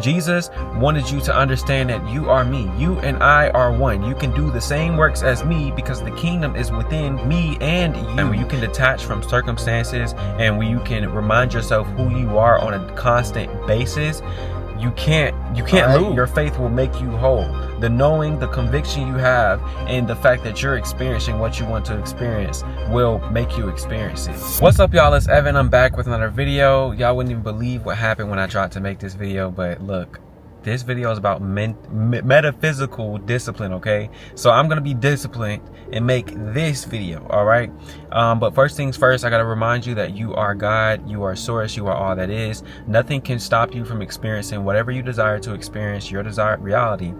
Jesus wanted you to understand that you are me. You and I are one. You can do the same works as me because the kingdom is within me and you. And when you can detach from circumstances and when you can remind yourself who you are on a constant basis, you can't lose. Your faith will make you whole. The knowing, the conviction you have, and the fact that you're experiencing what you want to experience will make you experience it. What's up, y'all? It's Evan. I'm back with another video. Y'all wouldn't even believe what happened when I tried to make this video, but look, this video is about metaphysical discipline, okay? So I'm gonna be disciplined and make this video, all right? But first things first, I gotta remind you that you are God, you are source, you are all that is. Nothing can stop you from experiencing whatever you desire to experience, your desired reality,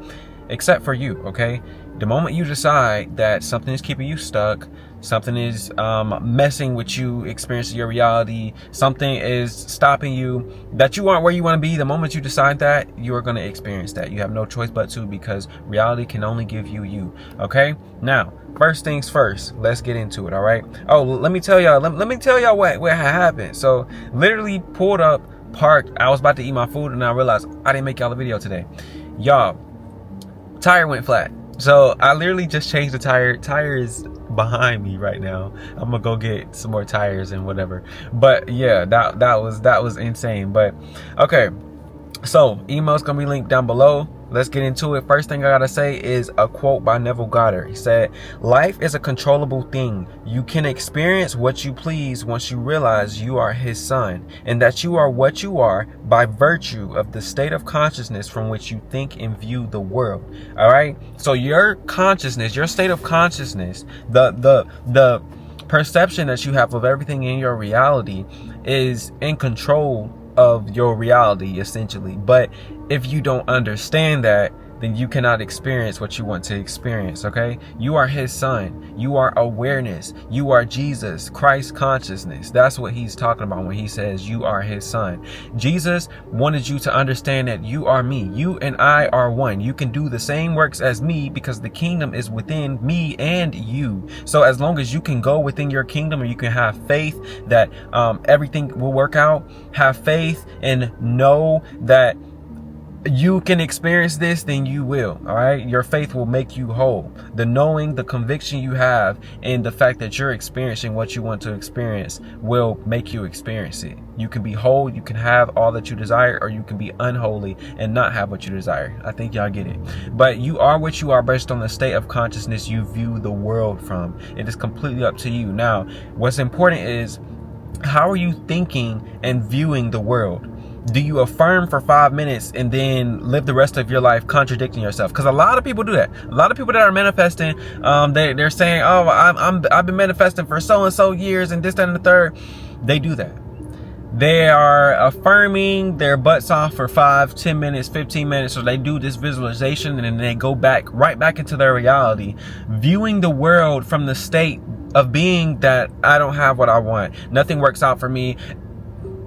except for you, okay? The moment you decide that something is keeping you stuck, something is messing with you experiencing your reality, something is stopping you, that you aren't where you want to be, the moment you decide that, you are going to experience that. You have no choice but to, because reality can only give you you. Okay, now first things first, let's get into it. All right. Oh, let me tell y'all what happened. So literally pulled up, parked, I was about to eat my food and I realized I didn't make y'all a video today. Y'all, tire went flat. So I literally just changed the tire. Tire is behind me right now. I'm gonna go get some more tires and whatever. But yeah, that was insane. But okay, so email's gonna be linked down below. Let's get into it. First thing I gotta say is a quote by Neville Goddard. He said, "Life is a controllable thing. You can experience what you please once you realize you are his son, and that you are what you are by virtue of the state of consciousness from which you think and view the world." All right. So your consciousness, your state of consciousness, the perception that you have of everything in your reality is in control of your reality, essentially. But if you don't understand that, then you cannot experience what you want to experience. Okay, you are his son, you are awareness, you are Jesus Christ consciousness. That's what he's talking about when he says you are his son. Jesus wanted you to understand that you are me. You and I are one. You can do the same works as me because the kingdom is within me and you. So as long as you can go within your kingdom, and you can have faith that everything will work out, have faith and know that you can experience this, then you will. All right, your faith will make you whole. The knowing, the conviction you have, and the fact that you're experiencing what you want to experience will make you experience it. You can be whole, you can have all that you desire, or you can be unholy and not have what you desire. I think y'all get it. But you are what you are based on the state of consciousness you view the world from. It is completely up to you. Now, what's important is, how are you thinking and viewing the world? Do you affirm for 5 minutes and then live the rest of your life contradicting yourself? Because a lot of people do that. A lot of people that are manifesting, they're saying, "Oh, I've been manifesting for so and so years and this, that, and the third." They do that. They are affirming their butts off for 5, 10 minutes, 15 minutes. So they do this visualization and then they go right back into their reality, viewing the world from the state of being that I don't have what I want. Nothing works out for me.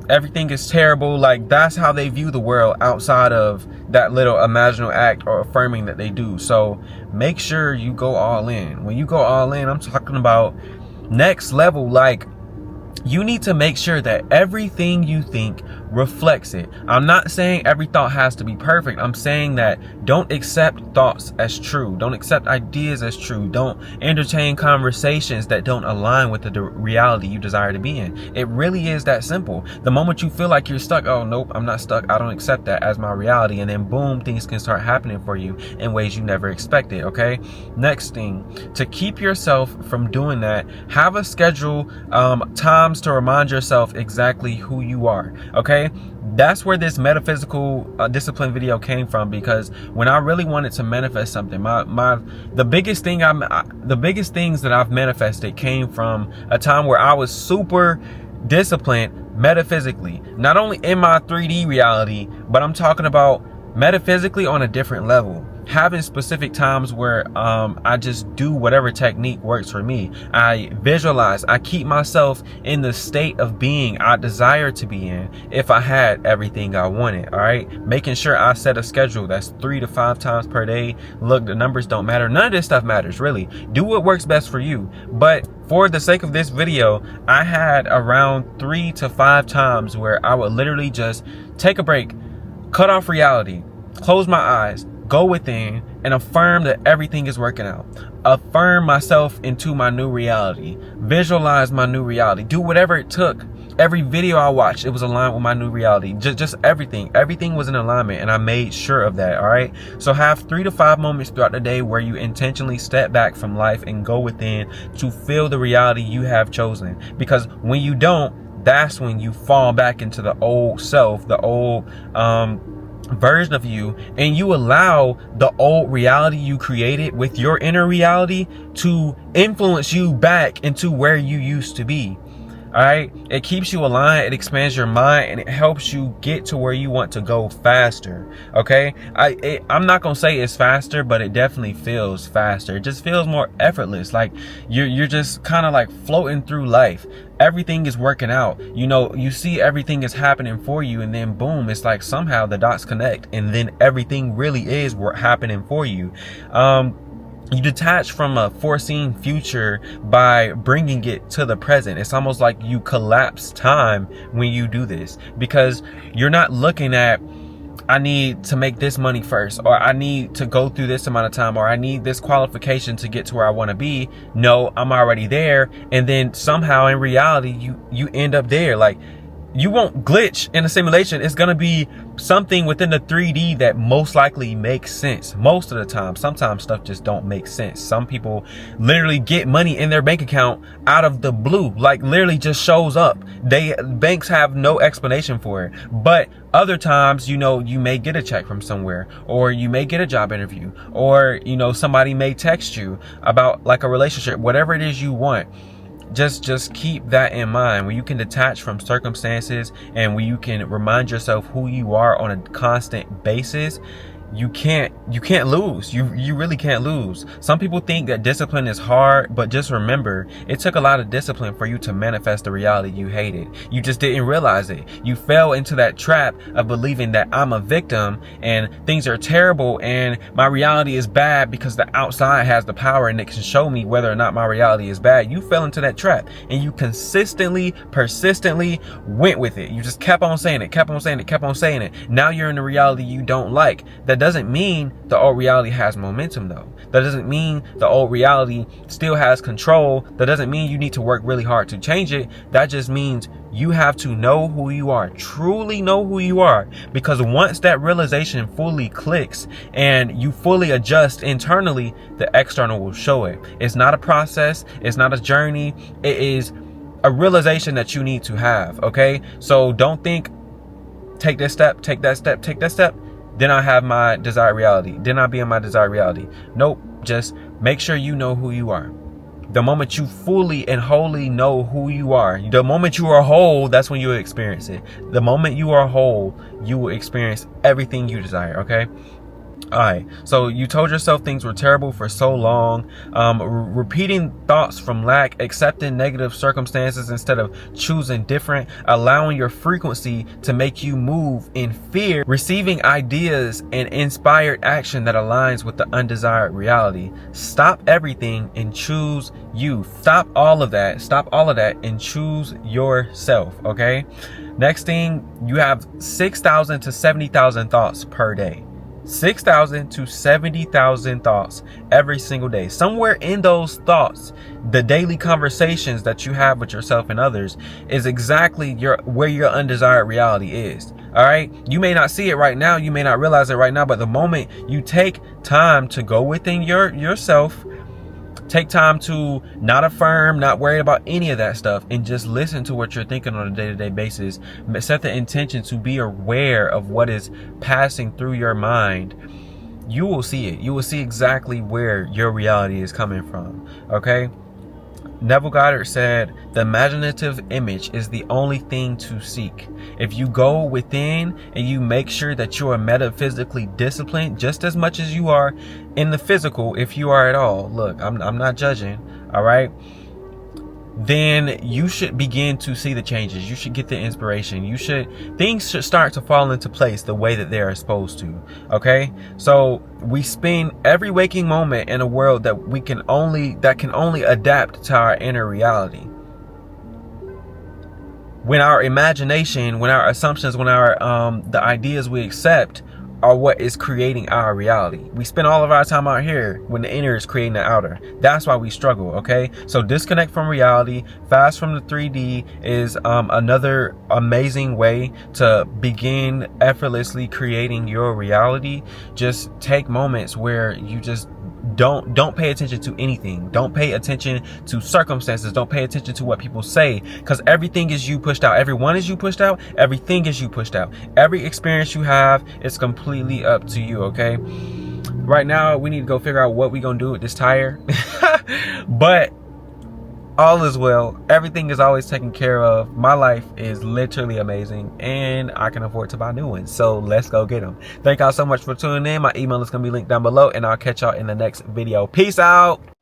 Everything is terrible. Like, that's how they view the world outside of that little imaginal act or affirming that they do. So make sure you go all in. When you go all in, I'm talking about next level. Like, you need to make sure that everything you think reflects it. I'm not saying every thought has to be perfect. I'm saying that don't accept thoughts as true. Don't accept ideas as true. Don't entertain conversations that don't align with the reality you desire to be in. It really is that simple. The moment you feel like you're stuck, oh, nope, I'm not stuck. I don't accept that as my reality. And then boom, things can start happening for you in ways you never expected. Okay. Next thing, to keep yourself from doing that, have a schedule, times to remind yourself exactly who you are. Okay. That's where this metaphysical discipline video came from, because when I really wanted to manifest something, the biggest things that I've manifested came from a time where I was super disciplined metaphysically, not only in my 3D reality, but I'm talking about metaphysically on a different level. Having specific times where I just do whatever technique works for me. I visualize, I keep myself in the state of being I desire to be in if I had everything I wanted. All right, making sure I set a schedule that's 3 to 5 times per day. Look, the numbers don't matter. None of this stuff matters, really. Do what works best for you. But for the sake of this video, I had around 3 to 5 times where I would literally just take a break, cut off reality, close my eyes, go within, and affirm that everything is working out. Affirm myself into my new reality. Visualize my new reality. Do whatever it took. Every video I watched, it was aligned with my new reality. Just everything. Everything was in alignment, and I made sure of that, all right? So have 3 to 5 moments throughout the day where you intentionally step back from life and go within to feel the reality you have chosen. Because when you don't, that's when you fall back into the old self, the old version of you, and you allow the old reality you created with your inner reality to influence you back into where you used to be. All right, it keeps you aligned, it expands your mind, and it helps you get to where you want to go faster. Okay, I'm not gonna say it's faster, but it definitely feels faster. It just feels more effortless. Like you're just kind of like floating through life. Everything is working out. You know, you see everything is happening for you, and then boom, it's like somehow the dots connect, and then everything really is happening for you. You detach from a foreseen future by bringing it to the present. It's almost like you collapse time when you do this, because you're not looking at, I need to make this money first, or I need to go through this amount of time, or I need this qualification to get to where I want to be. No, I'm already there. And then somehow in reality, you end up there. Like, you won't glitch in a simulation. It's going to be something within the 3D that most likely makes sense most of the time. Sometimes stuff just don't make sense. Some people literally get money in their bank account out of the blue, like literally just shows up. Banks have no explanation for it. But other times, you know, you may get a check from somewhere, or you may get a job interview, or, you know, somebody may text you about like a relationship, whatever it is you want. Just keep that in mind. When you can detach from circumstances, and when you can remind yourself who you are on a constant basis, you can't lose. You really can't lose. Some people think that discipline is hard, but just remember, it took a lot of discipline for you to manifest the reality you hated. You just didn't realize it. You fell into that trap of believing that I'm a victim and things are terrible and my reality is bad because the outside has the power and it can show me whether or not my reality is bad. You fell into that trap, and you consistently, persistently went with it. You just kept on saying it, kept on saying it, kept on saying it. Now you're in a reality you don't like. That doesn't mean the old reality has momentum, though. That doesn't mean the old reality still has control. That doesn't mean you need to work really hard to change it. That just means you have to know who you are, truly know who you are. Because once that realization fully clicks and you fully adjust internally, the external will show it. It's not a process. It's not a journey. It is a realization that you need to have. Okay. So don't think, take this step, take that step, take that step, then I have my desired reality. Then I'll be in my desired reality. Nope. Just make sure you know who you are. The moment you fully and wholly know who you are, the moment you are whole, that's when you will experience it. The moment you are whole, you will experience everything you desire. Okay. All right, so you told yourself things were terrible for so long, repeating thoughts from lack, accepting negative circumstances instead of choosing different, allowing your frequency to make you move in fear, receiving ideas and inspired action that aligns with the undesired reality. Stop everything and choose you. Stop all of that and choose yourself, okay? Next thing, you have 6,000 to 70,000 thoughts per day. 6,000 to 70,000 thoughts every single day. Somewhere in those thoughts, the daily conversations that you have with yourself and others is exactly where your undesired reality is. All right. You may not see it right now. You may not realize it right now. But the moment you take time to go within yourself, take time to not affirm, not worry about any of that stuff, and just listen to what you're thinking on a day-to-day basis. Set the intention to be aware of what is passing through your mind. You will see it. You will see exactly where your reality is coming from. Okay? Neville Goddard said, the imaginative image is the only thing to seek. If you go within and you make sure that you are metaphysically disciplined just as much as you are in the physical, if you are at all, look, I'm not judging, all right? Then you should begin to see the changes. You should get the inspiration. Things should start to fall into place the way that they are supposed to. Okay. So we spend every waking moment in a world that can only adapt to our inner reality. when our imagination, when our assumptions, when our the ideas we accept are what is creating our reality. We spend all of our time out here when the inner is creating the outer. That's why we struggle, okay? So disconnect from reality, fast from the 3D is another amazing way to begin effortlessly creating your reality. Just take moments where you just don't pay attention to anything. Don't pay attention to circumstances. Don't pay attention to what people say, because everything is you pushed out. Everyone is you pushed out. Everything is you pushed out. Every experience you have is completely up to you, okay? Right now, we need to go figure out what we're going to do with this tire. But all is well. Everything is always taken care of. My life is literally amazing, and I can afford to buy new ones. So let's go get them. Thank y'all so much for tuning in. My email is going to be linked down below, and I'll catch y'all in the next video. Peace out.